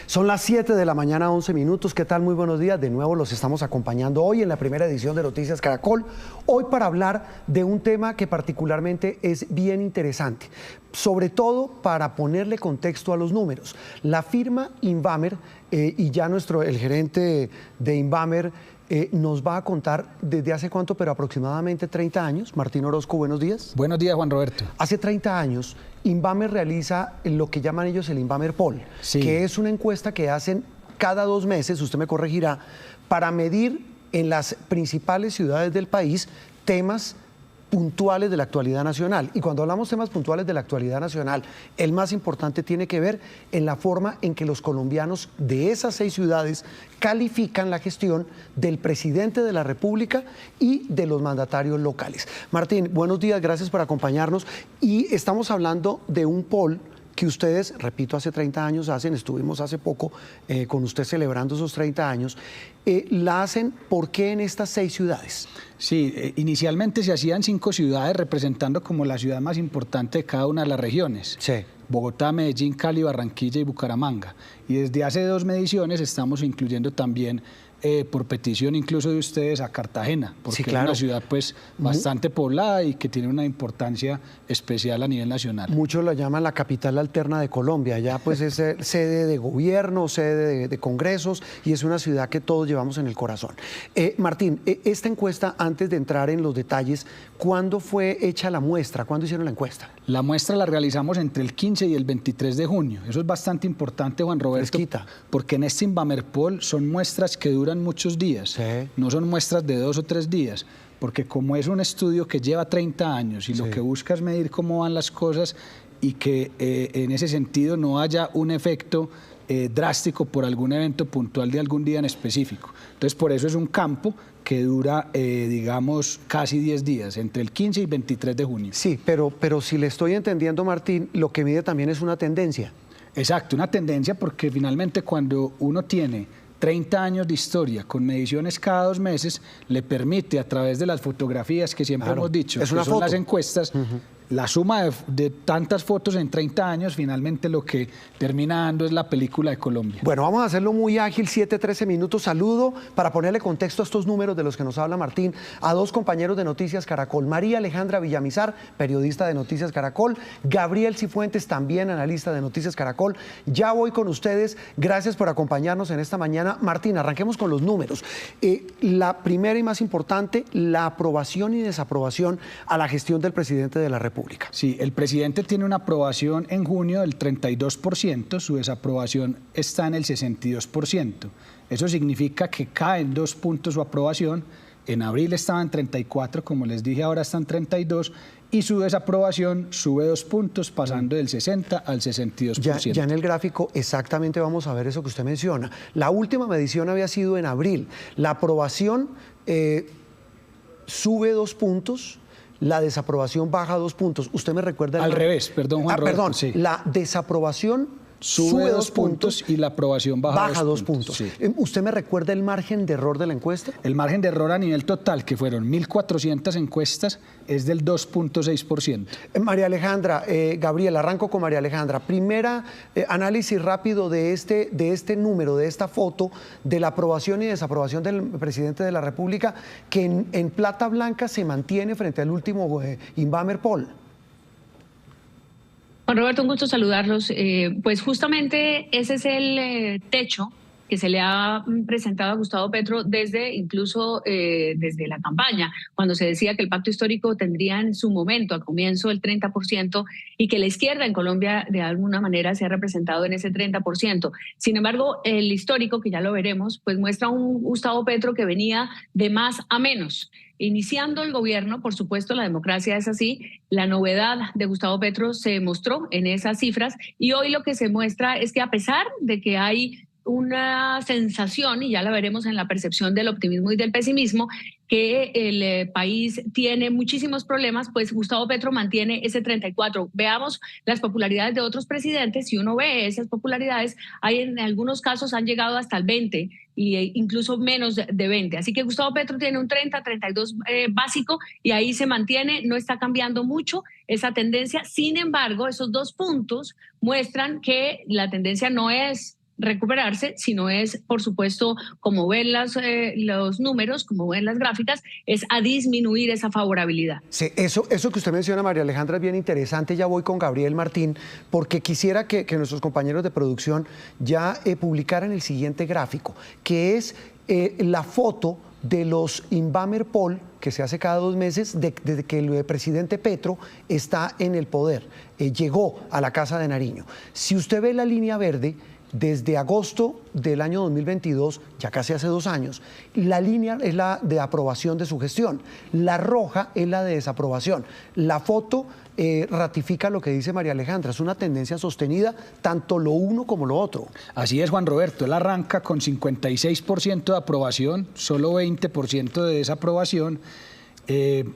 Son las 7 de la mañana, 11 minutos. ¿Qué tal? Muy buenos días. De nuevo los estamos acompañando hoy en la primera edición de Noticias Caracol. Hoy para hablar de un tema que particularmente es bien interesante, sobre todo para ponerle contexto a los números. La firma Invamer, y ya el gerente de Invamer nos va a contar desde hace cuánto, pero aproximadamente 30 años. Martín Orozco, buenos días. Buenos días, Juan Roberto. Hace 30 años, Invamer realiza lo que llaman ellos el Invamer Poll, sí, que es una encuesta que hacen cada 2 meses, usted me corregirá, para medir en las principales ciudades del país temas puntuales de la actualidad nacional. Y cuando hablamos temas puntuales de la actualidad nacional, el más importante tiene que ver en la forma en que los colombianos de esas 6 ciudades califican la gestión del presidente de la República y de los mandatarios locales. Martín, buenos días, gracias por acompañarnos. Y estamos hablando de un poll que ustedes, repito, hace 30 años hacen, estuvimos hace poco con usted celebrando esos 30 años, la hacen, ¿por qué en estas 6 ciudades? Sí, inicialmente se hacían 5 ciudades representando como la ciudad más importante de cada una de las regiones. Sí. Bogotá, Medellín, Cali, Barranquilla y Bucaramanga. Y desde hace 2 mediciones estamos incluyendo también, por petición incluso de ustedes, a Cartagena, porque sí, claro, es una ciudad pues bastante poblada y que tiene una importancia especial a nivel nacional. Muchos la llaman la capital alterna de Colombia, ya pues es sede de gobierno, sede de congresos, y es una ciudad que todos llevamos en el corazón. Martín, esta encuesta, antes de entrar en los detalles, ¿cuándo fue hecha la muestra? ¿Cuándo hicieron la encuesta? La muestra la realizamos entre el 15 y el 23 de junio. Eso es bastante importante, Juan Roberto, fresquita, porque en este Invamer Poll son muestras que duran muchos días, sí, no son muestras de 2 o 3 días, porque como es un estudio que lleva 30 años y sí, lo que busca es medir cómo van las cosas y que en ese sentido no haya un efecto drástico por algún evento puntual de algún día en específico. Entonces, por eso es un campo que dura, digamos, casi 10 días, entre el 15 y 23 de junio. Sí, pero si le estoy entendiendo, Martín, lo que mide también es una tendencia. Exacto, una tendencia, porque finalmente cuando uno tiene 30 años de historia con mediciones cada 2 meses, le permite a través de las fotografías que siempre hemos dicho, es que son las encuestas, la suma de tantas fotos en 30 años, finalmente lo que termina dando es la película de Colombia. Bueno, vamos a hacerlo muy ágil, 7-13 minutos. Saludo, para ponerle contexto a estos números de los que nos habla Martín, a 2 compañeros de Noticias Caracol. María Alejandra Villamizar, periodista de Noticias Caracol. Gabriel Cifuentes, también analista de Noticias Caracol. Ya voy con ustedes. Gracias por acompañarnos en esta mañana. Martín, arranquemos con los números. La primera y más importante, la aprobación y desaprobación a la gestión del presidente de la República. Sí, el presidente tiene una aprobación en junio del 32%, su desaprobación está en el 62%. Eso significa que caen 2 puntos su aprobación. En abril estaba en 34, como les dije, ahora está en 32, y su desaprobación sube 2 puntos, pasando del 60 al 62%. Ya en el gráfico exactamente vamos a ver eso que usted menciona. La última medición había sido en abril. La aprobación sube 2 puntos, la desaprobación baja 2 puntos. ¿Usted me recuerda? Al revés, perdón, Juan Roberto. Perdón, sí. La desaprobación sube 2 puntos y la aprobación baja 2 puntos. Sí. ¿Usted me recuerda el margen de error de la encuesta? El margen de error a nivel total, que fueron 1.400 encuestas, es del 2.6%. María Alejandra, Gabriel, arranco con María Alejandra. Primera análisis rápido de este número, de esta foto, de la aprobación y desaprobación del presidente de la República, que en plata blanca se mantiene frente al último Invamer Poll. Juan Roberto, un gusto saludarlos. Pues justamente ese es el techo que se le ha presentado a Gustavo Petro incluso desde la campaña, cuando se decía que el pacto histórico tendría en su momento, al comienzo, el 30%, y que la izquierda en Colombia de alguna manera se ha representado en ese 30%. Sin embargo, el histórico, que ya lo veremos, pues muestra un Gustavo Petro que venía de más a menos. Iniciando el gobierno, por supuesto, la democracia es así. La novedad de Gustavo Petro se mostró en esas cifras, y hoy lo que se muestra es que, a pesar de que hay una sensación, y ya la veremos en la percepción del optimismo y del pesimismo, que el país tiene muchísimos problemas, pues Gustavo Petro mantiene ese 34. Veamos las popularidades de otros presidentes. Si uno ve esas popularidades, en algunos casos han llegado hasta el 20 e incluso menos de 20. Así que Gustavo Petro tiene un 30-32 básico, y ahí se mantiene, no está cambiando mucho esa tendencia. Sin embargo, esos 2 puntos muestran que la tendencia no es recuperarse, sino es, por supuesto, como ven los números, como ven las gráficas, es a disminuir esa favorabilidad. Sí, eso que usted menciona, María Alejandra, es bien interesante. Ya voy con Gabriel Martín, porque quisiera que nuestros compañeros de producción ya publicaran el siguiente gráfico, que es la foto de los Inbamer Poll que se hace cada 2 meses desde que el presidente Petro está en el poder, llegó a la Casa de Nariño. Si usted ve la línea verde, desde agosto del año 2022, ya casi hace 2 años, la línea es la de aprobación de su gestión, la roja es la de desaprobación. La foto ratifica lo que dice María Alejandra, es una tendencia sostenida, tanto lo uno como lo otro. Así es, Juan Roberto, él arranca con 56% de aprobación, solo 20% de desaprobación,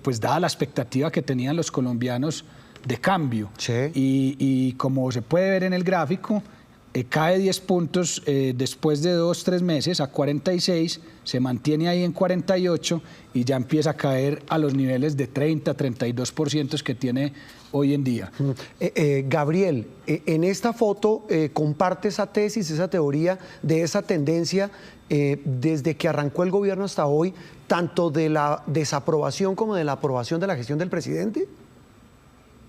pues dada la expectativa que tenían los colombianos de cambio. Sí. Y como se puede ver en el gráfico, cae 10 puntos después de 2-3 meses a 46, se mantiene ahí en 48 y ya empieza a caer a los niveles de 30-32% que tiene hoy en día. Gabriel, en esta foto comparte esa tesis, esa teoría de esa tendencia desde que arrancó el gobierno hasta hoy, tanto de la desaprobación como de la aprobación de la gestión del presidente.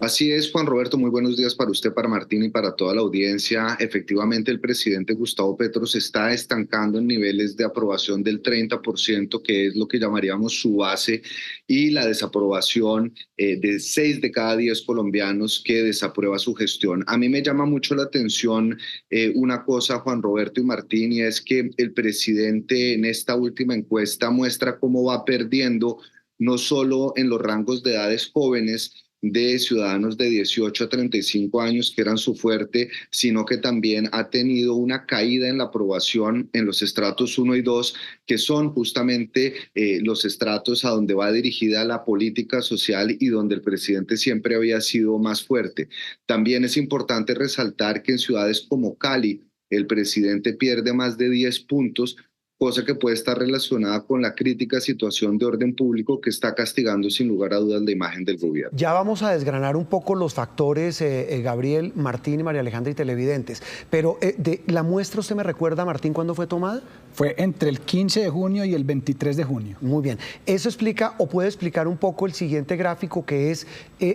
Así es, Juan Roberto, muy buenos días para usted, para Martín y para toda la audiencia. Efectivamente, el presidente Gustavo Petro se está estancando en niveles de aprobación del 30%, que es lo que llamaríamos su base, y la desaprobación de 6 de cada 10 colombianos que desaprueba su gestión. A mí me llama mucho la atención una cosa, Juan Roberto y Martín, y es que el presidente en esta última encuesta muestra cómo va perdiendo no solo en los rangos de edades jóvenes, de ciudadanos de 18 a 35 años, que eran su fuerte, sino que también ha tenido una caída en la aprobación en los estratos 1 y 2, que son justamente los estratos a donde va dirigida la política social y donde el presidente siempre había sido más fuerte. También es importante resaltar que en ciudades como Cali, el presidente pierde más de 10 puntos, cosa que puede estar relacionada con la crítica situación de orden público que está castigando sin lugar a dudas la imagen del gobierno. Ya vamos a desgranar un poco los factores, Gabriel, Martín y María Alejandra y televidentes, pero de la muestra, ¿usted me recuerda, Martín, cuándo fue tomada? Fue entre el 15 de junio y el 23 de junio. Muy bien. Eso explica o puede explicar un poco el siguiente gráfico, que es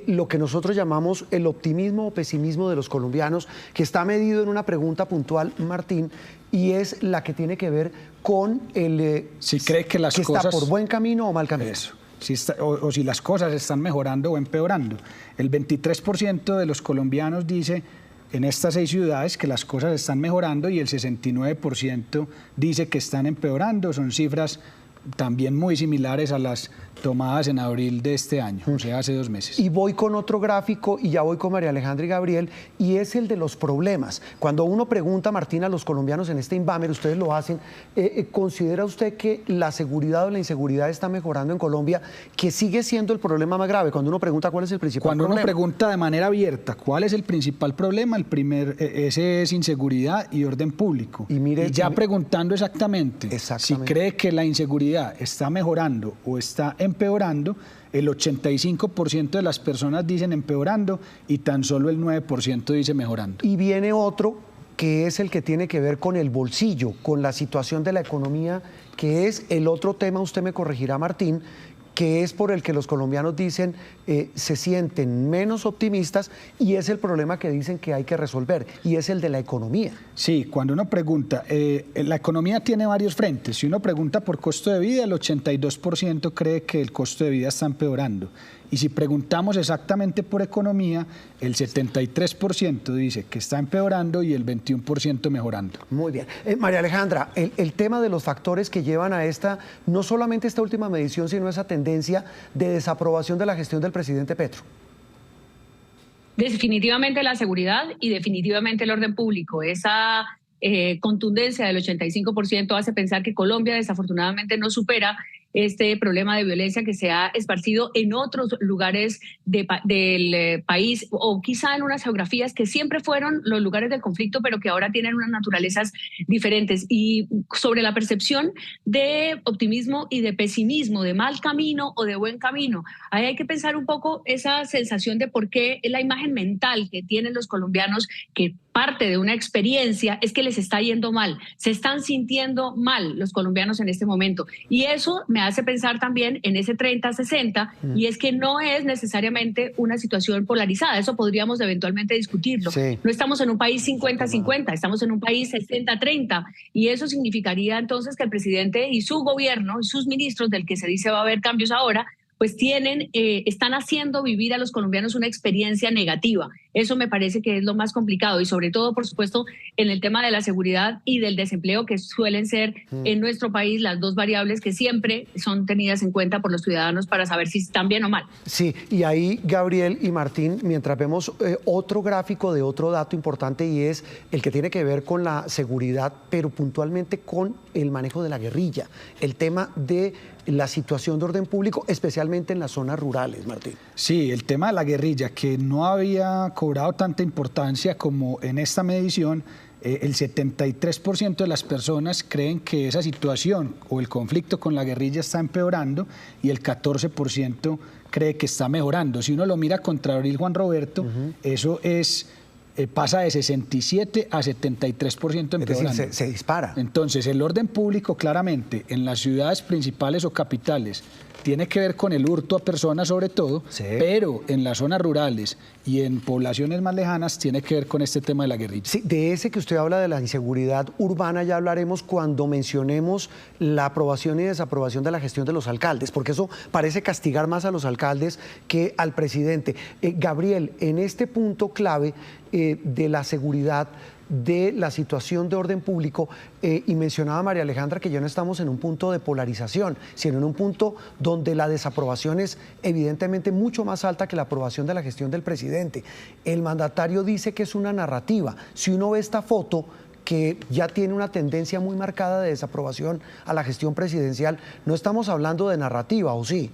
lo que nosotros llamamos el optimismo o pesimismo de los colombianos, que está medido en una pregunta puntual, Martín, y es la que tiene que ver con el si cree que las cosas está por buen camino o mal camino. Eso. O si las cosas están mejorando o empeorando. El 23% de los colombianos dice en estas 6 ciudades que las cosas están mejorando y el 69% dice que están empeorando. Son cifras también muy similares a las tomadas en abril de este año, o sea, hace 2 meses. Y voy con otro gráfico, y ya voy con María Alejandra y Gabriel, y es el de los problemas. Cuando uno pregunta, Martín, a los colombianos en este Inbamer, ustedes lo hacen, ¿considera usted que la seguridad o la inseguridad está mejorando en Colombia, que sigue siendo el problema más grave? Cuando uno pregunta cuál es el principal problema. Cuando uno pregunta de manera abierta cuál es el principal problema, ese es inseguridad y orden público. Y ya preguntando exactamente si cree que la inseguridad está mejorando o está empeorando, el 85% de las personas dicen empeorando y tan solo el 9% dice mejorando. Y viene otro que es el que tiene que ver con el bolsillo, con la situación de la economía, que es el otro tema, usted me corregirá, Martín, que es por el que los colombianos dicen se sienten menos optimistas, y es el problema que dicen que hay que resolver, y es el de la economía. Sí, cuando uno pregunta, la economía tiene varios frentes. Si uno pregunta por costo de vida, el 82% cree que el costo de vida está empeorando. Y si preguntamos exactamente por economía, el 73% dice que está empeorando y el 21% mejorando. Muy bien. María Alejandra, el tema de los factores que llevan a no solamente esta última medición, sino esa tendencia de desaprobación de la gestión del presidente Petro. Definitivamente la seguridad y definitivamente el orden público. Esa contundencia del 85% hace pensar que Colombia desafortunadamente no supera este problema de violencia que se ha esparcido en otros lugares del país, o quizá en unas geografías que siempre fueron los lugares del conflicto, pero que ahora tienen unas naturalezas diferentes. Y sobre la percepción de optimismo y de pesimismo, de mal camino o de buen camino, ahí hay que pensar un poco esa sensación de por qué la imagen mental que tienen los colombianos, que parte de una experiencia, es que les está yendo mal, se están sintiendo mal los colombianos en este momento. Y eso me hace pensar también en ese 30-60, y es que no es necesariamente una situación polarizada, eso podríamos eventualmente discutirlo. Sí. No estamos en un país 50-50, estamos en un país 60-30, y eso significaría entonces que el presidente y su gobierno y sus ministros, del que se dice va a haber cambios ahora, pues están haciendo vivir a los colombianos una experiencia negativa. Eso me parece que es lo más complicado, y sobre todo, por supuesto, en el tema de la seguridad y del desempleo, que suelen ser en nuestro país las dos variables que siempre son tenidas en cuenta por los ciudadanos para saber si están bien o mal. Sí, y ahí, Gabriel y Martín, mientras vemos otro gráfico de otro dato importante, y es el que tiene que ver con la seguridad, pero puntualmente con el manejo de la guerrilla, el tema de la situación de orden público, especialmente en las zonas rurales, Martín. Sí, el tema de la guerrilla, que no había cobrado tanta importancia como en esta medición. El 73% de las personas creen que esa situación o el conflicto con la guerrilla está empeorando, y el 14% cree que está mejorando. Si uno lo mira contra abril, Juan Roberto, eso pasa de 67 a 73% empeorando. Es decir, se dispara. Entonces, el orden público, claramente, en las ciudades principales o capitales, tiene que ver con el hurto a personas sobre todo, pero en las zonas rurales y en poblaciones más lejanas tiene que ver con este tema de la guerrilla. Sí, de ese que usted habla de la inseguridad urbana ya hablaremos cuando mencionemos la aprobación y desaprobación de la gestión de los alcaldes, porque eso parece castigar más a los alcaldes que al presidente. Gabriel, en este punto clave de la seguridad, de la situación de orden público, y mencionaba María Alejandra que ya no estamos en un punto de polarización, sino en un punto donde la desaprobación es evidentemente mucho más alta que la aprobación de la gestión del presidente. El mandatario dice que es una narrativa. Si uno ve esta foto, que ya tiene una tendencia muy marcada de desaprobación a la gestión presidencial, no estamos hablando de narrativa, ¿o sí?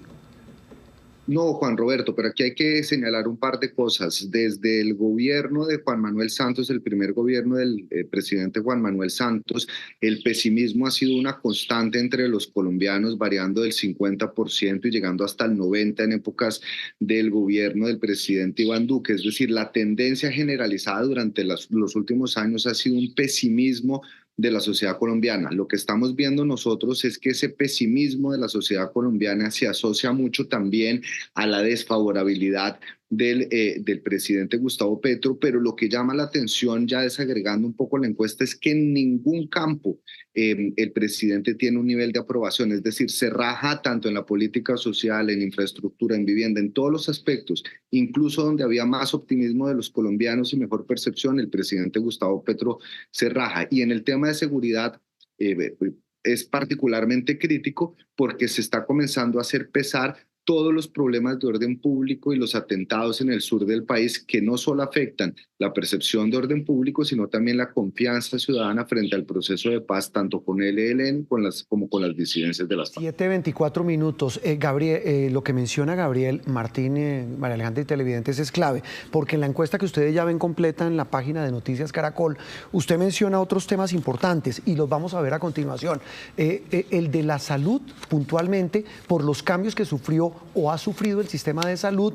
No, Juan Roberto, pero aquí hay que señalar un par de cosas. Desde el gobierno de Juan Manuel Santos, el primer gobierno del presidente Juan Manuel Santos, el pesimismo ha sido una constante entre los colombianos, variando del 50% y llegando hasta el 90% en épocas del gobierno del presidente Iván Duque. Es decir, la tendencia generalizada durante los últimos años ha sido un pesimismo de la sociedad colombiana. Lo que estamos viendo nosotros es que ese pesimismo de la sociedad colombiana se asocia mucho también a la desfavorabilidad del presidente Gustavo Petro, pero lo que llama la atención, ya desagregando un poco la encuesta, es que en ningún campo el presidente tiene un nivel de aprobación, es decir, se raja tanto en la política social, en infraestructura, en vivienda, en todos los aspectos, incluso donde había más optimismo de los colombianos y mejor percepción, el presidente Gustavo Petro se raja. Y en el tema de seguridad es particularmente crítico porque se está comenzando a hacer pesar todos los problemas de orden público y los atentados en el sur del país, que no solo afectan la percepción de orden público, sino también la confianza ciudadana frente al proceso de paz, tanto con el ELN como con las disidencias de las FARC. 7:24 minutos. Gabriel, lo que menciona Gabriel, Martín, María Alejandra y televidentes es clave, porque en la encuesta que ustedes ya ven completa en la página de Noticias Caracol, usted menciona otros temas importantes y los vamos a ver a continuación. El de la salud, puntualmente, por los cambios que sufrió o ha sufrido el sistema de salud,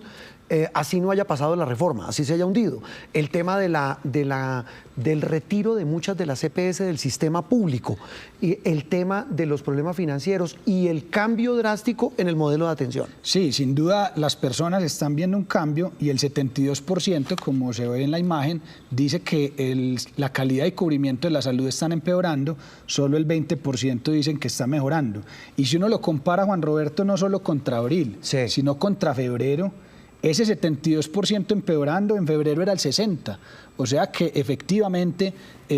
así no haya pasado la reforma, así se haya hundido. El tema del retiro de muchas de las EPS del sistema público, y el tema de los problemas financieros y el cambio drástico en el modelo de atención. Sí, sin duda las personas están viendo un cambio, y el 72%, como se ve en la imagen, dice que la calidad y cubrimiento de la salud están empeorando, solo el 20% dicen que está mejorando. Y si uno lo compara, Juan Roberto, no solo contra abril, sino contra febrero, ese 72% empeorando, en febrero era el 60%. O sea que efectivamente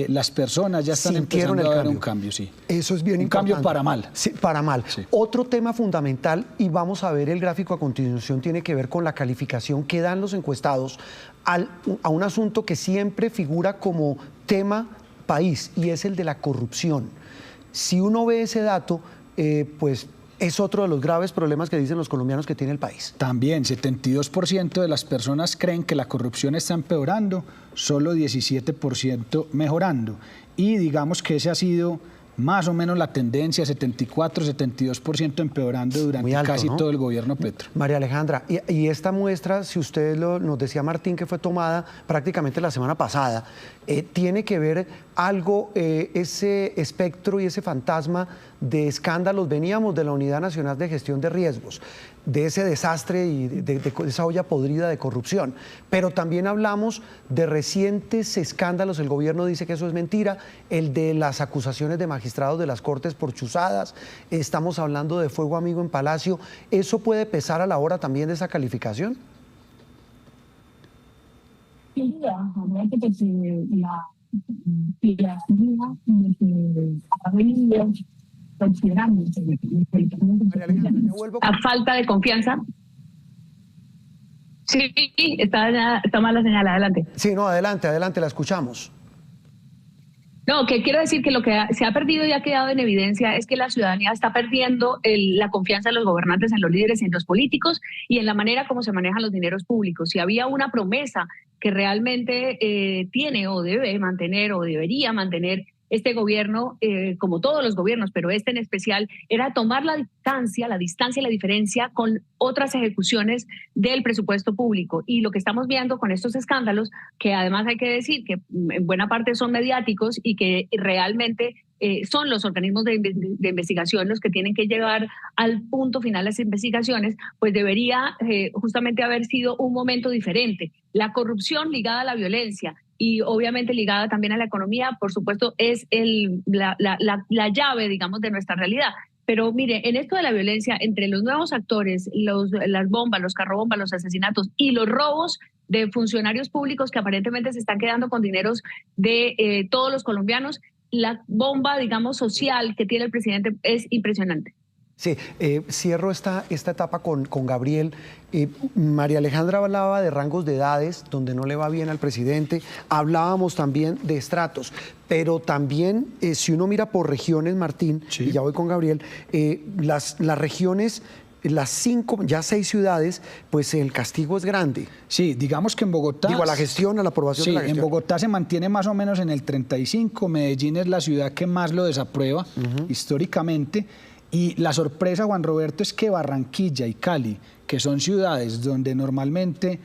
las personas ya están empezando a ver un cambio. Sí. Eso es bien importante. Un cambio para mal. Sí, para mal. Sí. Otro tema fundamental, y vamos a ver el gráfico a continuación, tiene que ver con la calificación que dan los encuestados a un asunto que siempre figura como tema país, y es el de la corrupción. Si uno ve ese dato, pues es otro de los graves problemas que dicen los colombianos que tiene el país. También 72% de las personas creen que la corrupción está empeorando, solo 17% mejorando. Y digamos que ese ha sido más o menos la tendencia, 74, 72% empeorando durante alto, casi ¿no? todo el gobierno Petro. María Alejandra, y esta muestra, si usted nos decía Martín que fue tomada prácticamente la semana pasada, ¿tiene que ver algo, ese espectro y ese fantasma de escándalos? Veníamos de la Unidad Nacional de Gestión de Riesgos, de ese desastre y de esa olla podrida de corrupción, pero también hablamos de recientes escándalos. El gobierno dice que eso es mentira, el de las acusaciones de magistrados de las Cortes por chuzadas, estamos hablando de fuego amigo en Palacio. ¿Eso puede pesar a la hora también de esa calificación? Sin duda, realmente pues, la figura de que ha venido considerando a falta de confianza. Sí, está mal la señal, adelante. Sí, no, adelante, la escuchamos. No, que quiero decir que lo que se ha perdido y ha quedado en evidencia es que la ciudadanía está perdiendo la confianza de los gobernantes en los líderes y en los políticos y en la manera como se manejan los dineros públicos. Si había una promesa que realmente tiene o debe mantener o debería mantener este gobierno, como todos los gobiernos, pero este en especial, era tomar la distancia y la diferencia con otras ejecuciones del presupuesto público. Y lo que estamos viendo con estos escándalos, que además hay que decir que en buena parte son mediáticos y que realmente son los organismos de investigación los que tienen que llevar al punto final las investigaciones, pues debería justamente haber sido un momento diferente. La corrupción ligada a la violencia y obviamente ligada también a la economía, por supuesto, es la llave, digamos, de nuestra realidad. Pero mire, en esto de la violencia, entre los nuevos actores, las bombas, los carrobombas, los asesinatos y los robos de funcionarios públicos que aparentemente se están quedando con dineros de todos los colombianos, la bomba, digamos, social que tiene el presidente es impresionante. Sí, cierro esta etapa con Gabriel. María Alejandra hablaba de rangos de edades donde no le va bien al presidente, hablábamos también de estratos, pero también si uno mira por regiones, Martín, sí, y ya voy con Gabriel, las regiones, las 6 ciudades, pues el castigo es grande. Sí, digamos que en Bogotá... Digo, a la gestión, a la aprobación de la gestión. En Bogotá se mantiene más o menos en el 35, Medellín es la ciudad que más lo desaprueba históricamente, y la sorpresa, Juan Roberto, es que Barranquilla y Cali, que son ciudades donde normalmente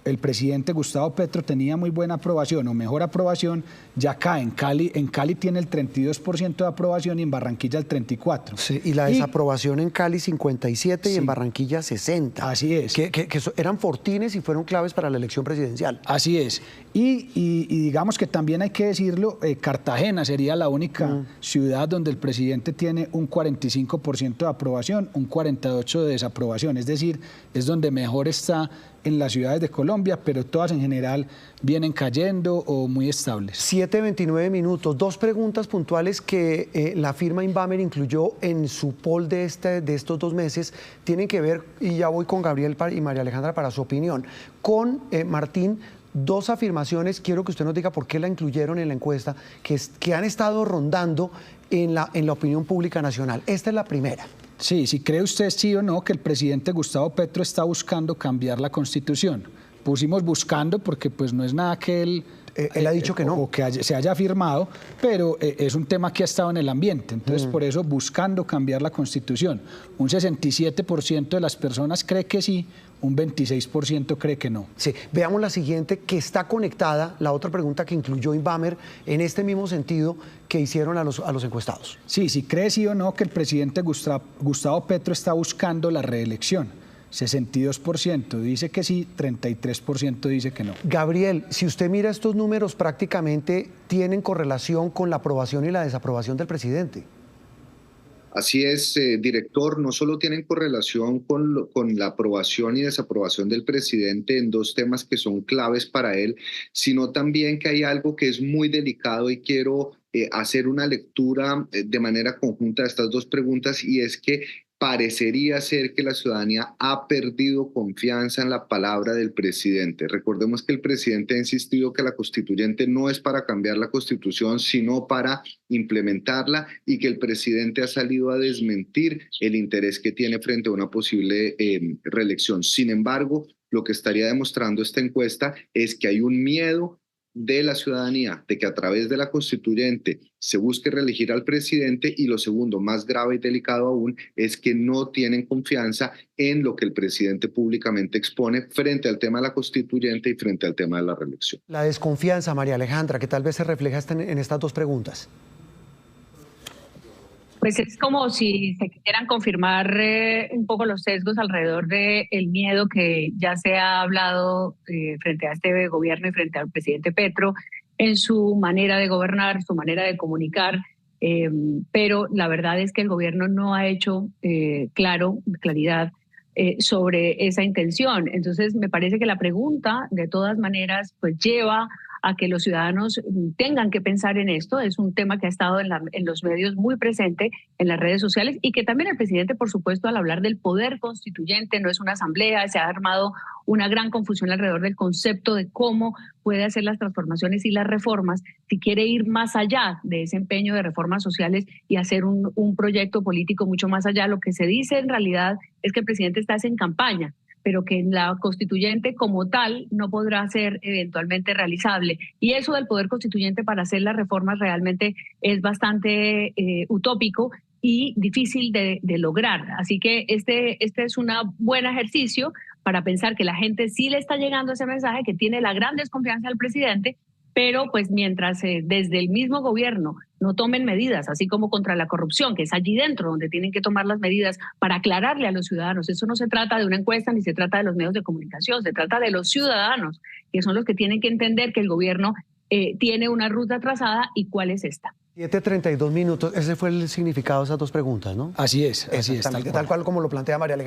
el presidente Gustavo Petro tenía muy buena aprobación o mejor aprobación, ya cae. En Cali tiene el 32% de aprobación y en Barranquilla el 34%. Sí, y la desaprobación en Cali 57% y en Barranquilla 60%. Así es. Que eran fortines y fueron claves para la elección presidencial. Así es. Y digamos que también hay que decirlo, Cartagena sería la única ciudad donde el presidente tiene un 45% de aprobación, un 48% de desaprobación. Es decir, es donde mejor está en las ciudades de Colombia, pero todas en general vienen cayendo o muy estables. 7:29 minutos. 2 preguntas puntuales que la firma Inbamer incluyó en su poll de estos 2 meses tienen que ver, y ya voy con Gabriel y María Alejandra para su opinión, con Martín. 2 afirmaciones, quiero que usted nos diga por qué la incluyeron en la encuesta, que han estado rondando en la opinión pública nacional. Esta es la primera. Sí, si cree usted sí o no que el presidente Gustavo Petro está buscando cambiar la Constitución. Pusimos buscando porque pues no es nada que él ha dicho que no. O que se haya firmado, pero es un tema que ha estado en el ambiente. Entonces, por eso buscando cambiar la Constitución. Un 67% de las personas cree que sí, un 26% cree que no. Sí, veamos la siguiente, que está conectada, la otra pregunta que incluyó Inbamer, en este mismo sentido que hicieron a los encuestados. Sí, si cree sí o no que el presidente Gustavo Petro está buscando la reelección. 62% dice que sí, 33% dice que no. Gabriel, si usted mira estos números, prácticamente tienen correlación con la aprobación y la desaprobación del presidente. Así es, director, no solo tienen correlación con la aprobación y desaprobación del presidente en 2 temas que son claves para él, sino también que hay algo que es muy delicado y quiero hacer una lectura de manera conjunta de estas 2 preguntas, y es que parecería ser que la ciudadanía ha perdido confianza en la palabra del presidente. Recordemos que el presidente ha insistido que la constituyente no es para cambiar la Constitución, sino para implementarla, y que el presidente ha salido a desmentir el interés que tiene frente a una posible reelección. Sin embargo, lo que estaría demostrando esta encuesta es que hay un miedo de la ciudadanía de que a través de la constituyente se busque reelegir al presidente, y lo segundo, más grave y delicado aún, es que no tienen confianza en lo que el presidente públicamente expone frente al tema de la constituyente y frente al tema de la reelección. La desconfianza, María Alejandra, que tal vez se refleja en estas dos preguntas. Pues es como si se quisieran confirmar un poco los sesgos alrededor del miedo que ya se ha hablado frente a este gobierno y frente al presidente Petro en su manera de gobernar, su manera de comunicar, pero la verdad es que el gobierno no ha hecho claridad sobre esa intención. Entonces me parece que la pregunta de todas maneras pues lleva a que los ciudadanos tengan que pensar en esto. Es un tema que ha estado en los medios muy presente, en las redes sociales, y que también el presidente, por supuesto, al hablar del poder constituyente, no es una asamblea, se ha armado una gran confusión alrededor del concepto de cómo puede hacer las transformaciones y las reformas, si quiere ir más allá de ese empeño de reformas sociales y hacer un proyecto político mucho más allá. Lo que se dice en realidad es que el presidente está en campaña, pero que la constituyente como tal no podrá ser eventualmente realizable. Y eso del poder constituyente para hacer las reformas realmente es bastante utópico y difícil de lograr. Así que este es un buen ejercicio para pensar que la gente sí le está llegando ese mensaje, que tiene la gran desconfianza del presidente, pero pues mientras desde el mismo gobierno no tomen medidas, así como contra la corrupción, que es allí dentro donde tienen que tomar las medidas para aclararle a los ciudadanos. Eso no se trata de una encuesta ni se trata de los medios de comunicación, se trata de los ciudadanos, que son los que tienen que entender que el gobierno tiene una ruta trazada y cuál es esta. 7:32 minutos, ese fue el significado de esas dos preguntas, ¿no? Así es, tal cual como lo plantea María Alejandra.